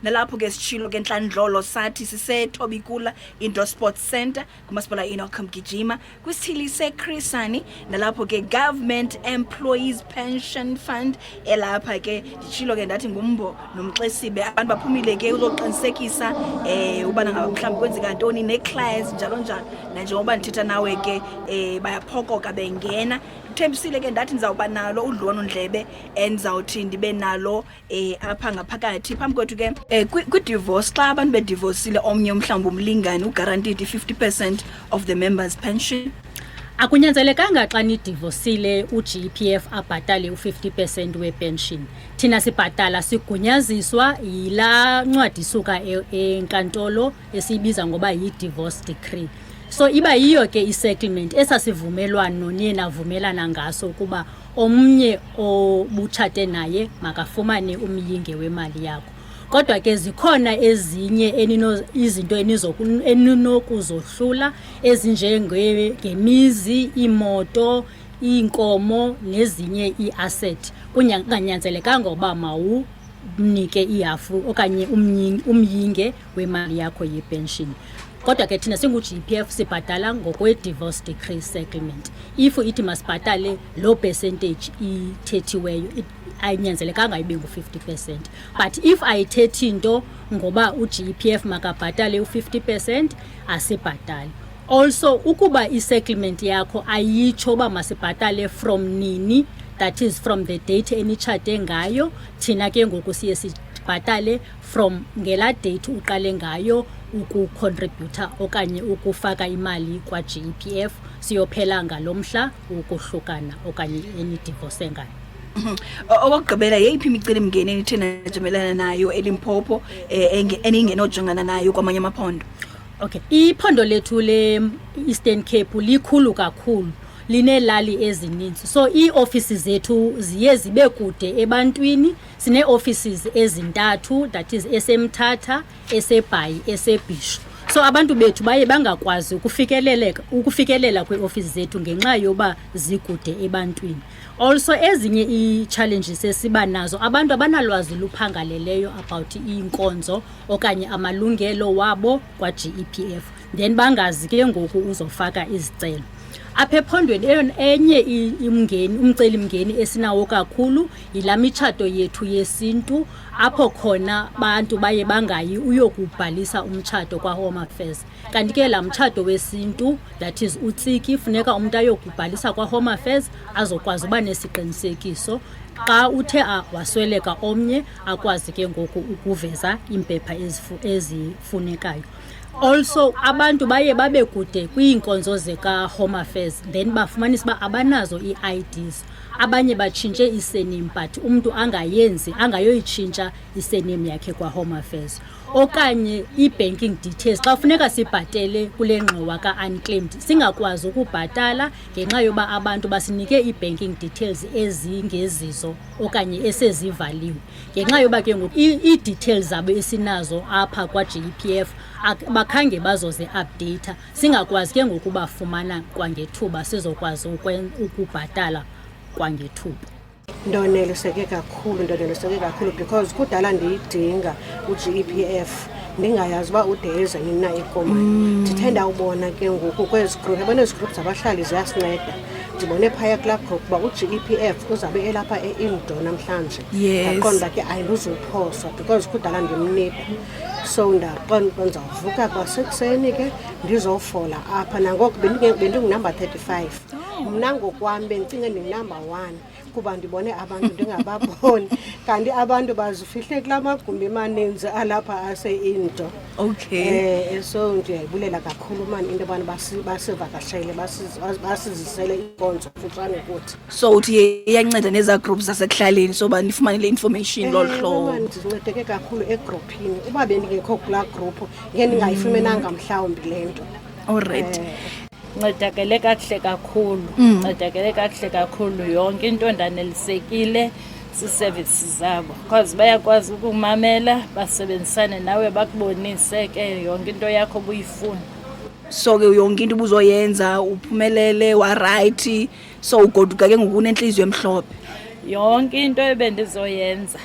nalapho ke sitshilo ke Nhlandlolo sathi siseThobikula Indoor Sports Center kumasipala Enoch Mgijima kwisithili seChrisani nalapho ke Government Employees Pension Fund elapha ke ditshilo ke ndathi ngumbo nomxesibe abantu baphumile ke uzoqinisekisa ubana ngaba mhlawumbe kwenzeka ntoni neclass njalo njalo njengoba ndithetha nawe ke bayaphokoka bengena Thembisile ke ndathi ndizawuba nalo udlwana ndlebe endizawuthi ndibe nalo apha ngaphakathi phambi kwethu ke kwi divorce xa abantu be divorceile omnye mhlawumbe umlingane uguaranteed 50% of the members pension. Akunyanzelekanga xa nidivorceile uGPF abhatale u50% wepension. Thina sibhatala sigunyaziswa yila ncwadi suka enkantolo esibiza ngoba yi-divorce decree. So iba yiyo ke isettlement esasivumelwano niye navumelana ngaso kuba omnye obutshate naye makafumane umyinge wemali yakho. Kodwa ke zikhona ezinye izinto eninokuzohlula ezinjengemizi, imoto, inkomo nezinye iasset. Kunyanzelekanga ngoba mawunike ihafu okanye umyinge wemali yakho yepension. Kodwa ke thina singu-GPF sibhatala ngokwe-divorce decree settlement. If ithi masibhatale low percentage ithethiweyo ayinyanzelekanga ibe ngu-50%. But if ayithethi into ngoba uGPF makabhatale u-50% asibhatali. Also ukuba i-settlement yakho ayitsho uba masibhatale from nini, that is from the date enitshate ngayo, thina ke ngoku siye sibhatale from ngela date uqale ngayo ukucontributor okanye ukufaka imali kwa GPF siyophela ngalomhla ukuhlukana okanye enidivorce ngayo. Okugqibela yeyiphi imicelimngeni enithena jamelana nayo eLimpopo eningenojongana nayo kwamanye amaphondo? Okay, iphondo lethu le Eastern Cape likhulu kakhulu, linelali ezininzi. So ii-offices zethu ziye zibe kude ebantwini. Sine offices ezintathu, that is eseMthatha, eseBhayi, eseBhisho. So abantu bethu baye bangakwazi ukufikelela kwi-office zethu ngenxa yoba zikude ebantwini. Also ezinye ii-challenges esiba nazo, abantu abanalwazi luphangaleleyo about inkonzo okanye amalungelo wabo kwa GEPF, then bangazi ke ngoku uzofaka izicelo. Apha ephondweni enye umcelimngeni esinawo kakhulu yila mitshato yethu yesintu apho khona abantu baye bangayi uyokubhalisa umtshato kwa Home Affairs. Kanti ke la mtshato wesintu, that is utsiki, funeka umuntu ayokubhalisa kwa Home Affairs azokwazi uba nesiqinisekiso xa uthe wasweleka omnye akwazi ke ngoku ukuveza impepha ezifunekayo. Also abantu baye babe kude kwiinkonzo zeka Home Affairs, then bafumanisa ba abanazo ii-IDs. Abanye batshintshe isename but umuntu angayoyitshintsha isename yakhe kwa Home Affairs. Okanye i-banking details xa funeka sibhatele kule ngxowa ka-unclaimed singakwazi ukubhatala ngenxa yoba abantu basinike i-banking details ezingezizo okanye esezivaliwe. Ngenxa yoba ke ngoku i-details zabo esinazo apha kwa GEPF bakhange bazoze update, singakwazi ke ngoku bafumana kwangethuba sizokwazi ukubhatala kwangethuba. Ndoneliseke kakhulu because kudala ndiyidinga uGEPF ndingayazi uba udeza nina ikoma. Ndithenda ubona ke ngoku kwezi group, yabona ezi groups zabahlali ziyasinceda. Ndibone phaya club group uba uGEPF uzabe elapha e-Indo namhlanje. Ndaqonda ke ayinduzuphoswa because kudala ndimnika. So ndaqonda ndizawuvuka kwasekuseni ke ndizofola apha nangoku bendingunumber 35. Mna ngokwami bendicinge ndinumber 1 kuba ndibone abantu ndingababoni kanti abantu bazifihle kula magumbi amaninzi alapha ase-Indo. Okay. So ndiyayibulela kakhulu mani into yobana basivakashele basizisele inkonzo kufutshane kuthi. So uthi iyanceda neza groups zasekuhlaleni soba nifumane le information lolu hlobo. Ndincedeke kakhulu egroupini. Uba bendingekho kula group ngeke ndingayifumenanga mhlawumbi le nto. Alright. Ncedakele kakuhle kakhulu yonke into ndanelisekile si-services zabo because bayakwazi ukumamela basebenzisane nawe bakubonise ke yonke into yakho obuyifuna. So ke yonke into ubuzoyenza uphumelele wa right, so ugoduka ke ngoku unenhliziyo emhlophe. Yonke into ebendizoyenza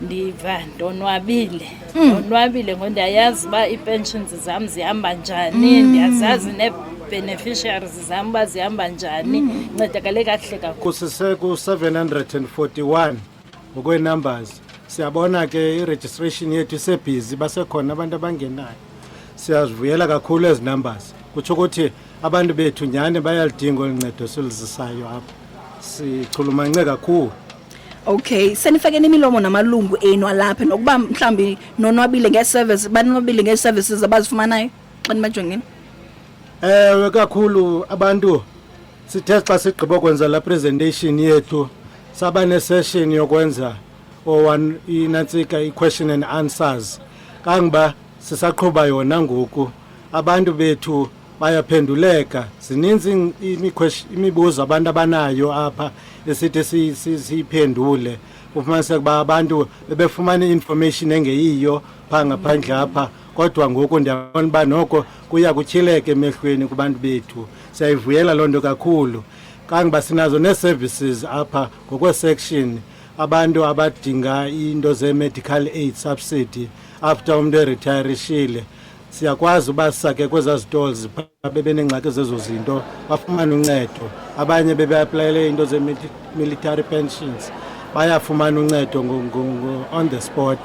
ndiva ndonwabile ngoba ndiyayazi uba ii-pensions zam zihamba njani, ndiyazazi nee-beneficiaries zam uba zihamba njani, ncedakale kakuhle kakhulu. Kusise-741 ngokwe-numbers. Siyabona ke i-registration yethu isebhizi, basekhona abantu abangenayo. Siyazivuyela kakhulu ezi numbers. Kutsho ukuthi abantu bethu nyhani bayalidinga olu ncedo siluzisayo apha. Sichulumance kakhulu. Okay, senifake nemilomo namalungu enu alapha nokuba mhlawumbi nonwabile nge-service, banwabile ngee-services abazifumanayo xa nimajongeni? Ewe kakhulu abantu sithe xa sigqiba kwenza la presentation yethu saba ne-session yokwenza inantsika i-question and answers. Kangoba sisaqhuba yona ngoku abantu bethu bayaphenduleka. Zininzi imibuzo abantu abanayo apha esithi siyiphendule. Ufumaniseka uba abantu bebefumana i-information engeyiyo phaa ngaphandle apha, kodwa ngoku ndiyabona uba noko kuya kutyhileka emehlweni kubantu bethu. Siyayivuyela loo nto kakhulu. Kangoba sinazo nee-services apha ngokwe-section, abantu abadinga into ze-medical aid subsidy after umntu eritayirishile. Siyakwazi uba sisake kwezaa stalls bebenengxaki zezo zinto bafumane uncedo. Abanye bebeaplayele into ze-military pensions bayafumana uncedo on the spot.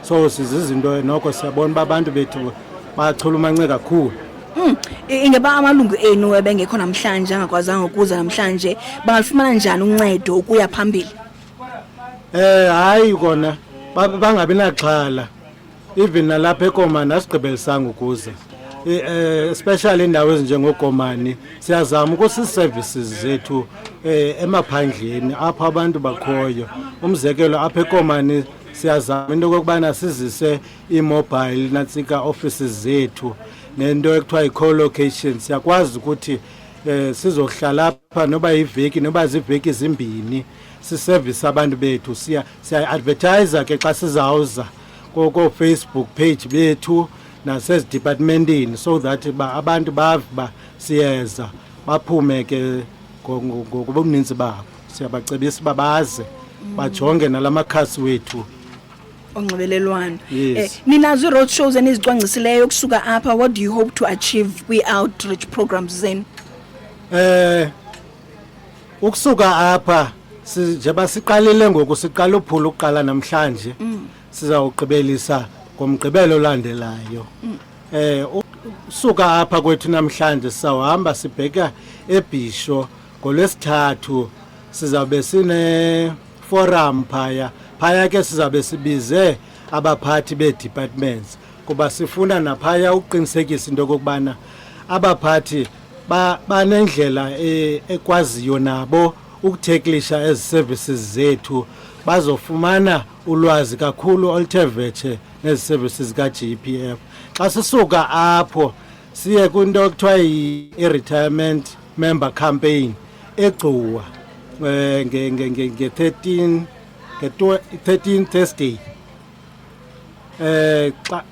So sizizinto noko siyabona uba abantu bethu bachulumance kakhulu. Ingeba amalungu enu ebengekho namhlanje angakwazanga ukuza namhlanje bangalifumana njani uncedo ukuya phambili? Hayi kona bangabi naxhala. Even nalapha eKomani asigqibelisanga ukuza, especially indawo ezinjengoKomani siyazama ukusi-services zethu emaphandleni apha abantu bakhoyo. Umzekelo apha eKomani siyazama into okokubana sizise ii-mobile nantsika offices zethu nento ekuthiwa yi-co-location. Siyakwazi ukuthi sizohlala apha noba yiveki noba ziiveki zimbini siservice abantu bethu. Siya-advertise ke xa sizawuza ko-Facebook page bethu nasezidepartmentini so that abantu bave uba siyeza baphume ke ngobuninzi babo. Siyabacebisa uba baze bajonge nala makhasi wethu onxibelelwano. Yes. Ninazo i-road shows enizicwangcisileyo ukusuka apha. What do you hope to achieve kwi-outreach programs zenu? Ukusuka apha njengoba siqalile ngoku siqala uphula ukuqala namhlanje, sizawugqibelisa ngomgqibelo olandelayo. Usuka apha kwethu namhlanje sizawuhamba sibheka eBhisho. NgoLwesithathu sizawube sine-forum phaya ke sizawube sibize abaphathi bee-departments kuba sifuna naphaya ukuqinisekisa into okokubana abaphathi banendlela ekwaziyo nabo ukutheklisha ezi services zethu, bazofumana ulwazi kakhulu oluthe vetshe nezi services ka-GEPF. Xa sisuka apho siye kwinto ekuthiwa i-retirement member campaign eGcuwa nge-13 Thursday.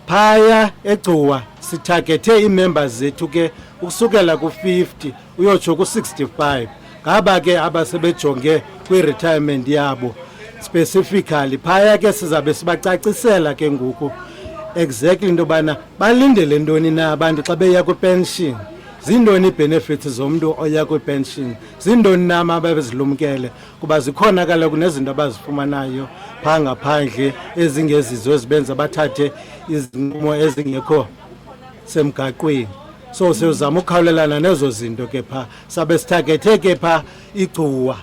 Phaya eGcuwa sithagethe ii-members zethu ke ukusukela ku-50 uyotsho ku-65. Ngaba ke abasebejonge kwi-retirement yabo specifically. Phaya ke sizabe sibacacisela ke ngoku exactly into yobana balindele ntoni na abantu xa beya kwi-pension. Zintoni ii-benefits zomntu oya kwi-pension, zintoni na abazilumkele, kuba zikhona kaloku nezinto abazifumanayo phaa ngaphandle ezingezizo ezibenza bathathe izinqumo ezingekho semgaqweni. So siyozama ukukhawulelana nezo zinto ke phaa. Sabe sithagethe ke phaa iGcuwa,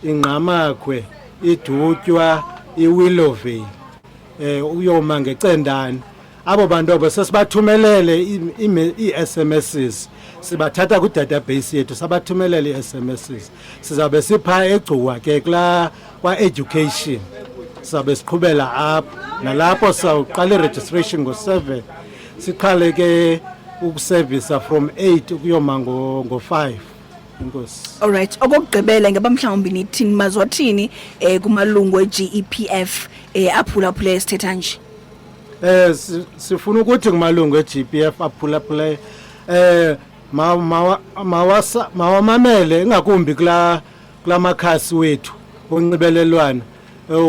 iNgqamakhwe, iDutywa, iWillowvale, uyoma ngeCendane. Abo bantu abo sesibathumelele ii-SMSs, sibathatha kwi-database yethu sabathumelele ii-SMSs. Sizawube siphaa eGcuwa ke kwa-education, sizawube siqhubela apho. Nalapho sawuqala i-registration ngo-7, siqale ke ukuservisa from 8 ukuyoma ngo-5. Inkosi. Alright, okokugqibela ngaba mhlawumbi nithini mazothini kumalungu e-GEPF aphulaphule esithetha nje? Sifuna ukuthi kumalungu e-GEPF aphulaphule mawamamele ingakumbi kula makhasi wethu onxibelelwano.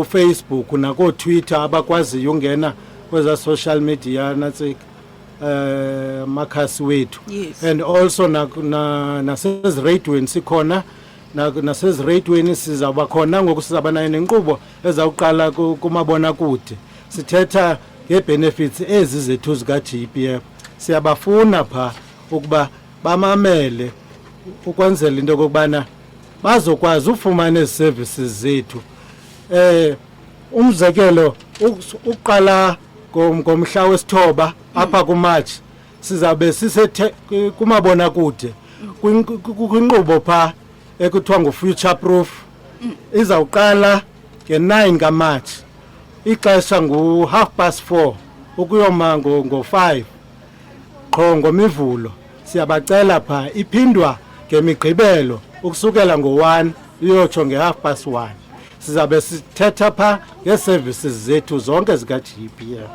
Facebook nako-Twitter abakwaziyo ungena kweza social media natsika makhasi wethu. Yes. And also nasezireyidweni sikhona nasezireyidweni sizawuba khona ngoku sizaba nayo nenkqubo ezawuqala kumabona kude sithetha ngebenefits ezi zethu zika-GEPF. Siyabafuna pha ukuba bamamele ukwenzela into okokubana bazokwazi ufumana ezi services zethu. Umzekelo uqala ngomhla wesithoba apha kuMarch sizabe kumabona kude kwinkqubo pha ekuthiwa ngu-future proof izawuqala nge-9 kaMarch ixesha ngu4:30 ukuyoma ngo5 qho ngoMivulo. Siyabacela pha iphindwa ngeMigqibelo ukusukela ngo1 iyotsho nge1:30. Sizabe sithetha pha ngeeservices zethu zonke zika-GEPF.